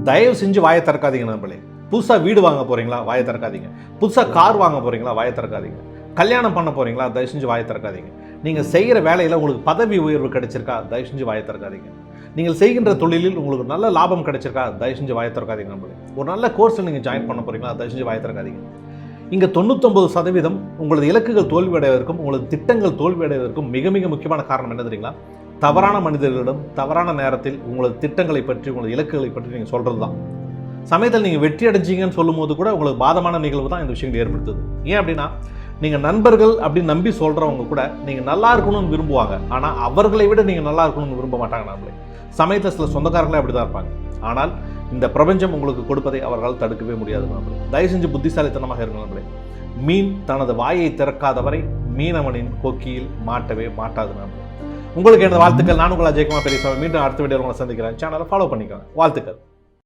தயவு செஞ்சு வாயை திறக்காதீங்க நண்பர்களே. புதுசாக வீடு வாங்க போகிறீங்களா? வாயை திறக்காதீங்க. புதுசாக கார் வாங்க போகிறீங்களா? வாயை திறக்காதீங்க. கல்யாணம் பண்ண போகிறீங்களா? தயவு செஞ்சு வாயை திறக்காதீங்க. நீங்கள் செய்கிற வேலையில் உங்களுக்கு பதவி உயர்வு கிடைச்சிருக்கா? தயவு செஞ்சு வாயை திறக்காதீங்க. நீங்கள் செய்கின்ற தொழிலில் உங்களுக்கு நல்ல லாபம் கிடைச்சிருக்கா? தயவு செஞ்சு வாயை திறக்காதீங்க நண்பர்களே. ஒரு நல்ல கோர்ஸில் நீங்கள் ஜாயின் பண்ண போகிறீங்களா? தயவு செஞ்சு வாயை திறக்காதீங்க. இங்கே 99% உங்களது இலக்குகள் தோல்வியடைவதற்கும் உங்களது திட்டங்கள் தோல்வியடைவதற்கும் மிக மிக முக்கியமான காரணம் என்ன தெரியுங்களா? தவறான மனிதர்களிடம் தவறான நேரத்தில் உங்களது திட்டங்களை பற்றி உங்களது இலக்குகளை பற்றி நீங்கள் சொல்கிறது தான். சமயத்தில் நீங்கள் வெற்றி அடைஞ்சிங்கன்னு சொல்லும் போது கூட உங்களுக்கு பாதமான நிகழ்வு தான் இந்த விஷயங்கள் ஏற்படுத்துது. ஏன் அப்படின்னா, நீங்கள் நண்பர்கள் அப்படின்னு நம்பி சொல்கிறவங்க கூட நீங்கள் நல்லா இருக்கணும்னு விரும்புவாங்க. ஆனால் அவர்களை விட நீங்கள் நல்லா இருக்கணும்னு விரும்ப மாட்டாங்க நம்மளே. சமயத்தில் சில சொந்தக்காரங்களே அப்படி தான் இருப்பாங்க. ஆனால் இந்த பிரபஞ்சம் உங்களுக்கு கொடுப்பதை அவர்களால் தடுக்கவே முடியாது நம்மளே. தயவு செஞ்சு புத்திசாலித்தனமாக இருங்க நம்மளே. மீன் தனது வாயை திறக்காதவரை மீனவனின் கொக்கியில் மாட்டவே மாட்டாது நம்மளே. உங்களுக்கு எனது வாழ்த்துக்கள். நான் உங்கள் அஜய்குமார் பெரியசாமி. மீண்டும் அடுத்த வீடியோவில் உங்களை சந்திக்கிறேன். சேனலை ஃபாலோ பண்ணிக்கோங்க. வாழ்த்துக்கள்.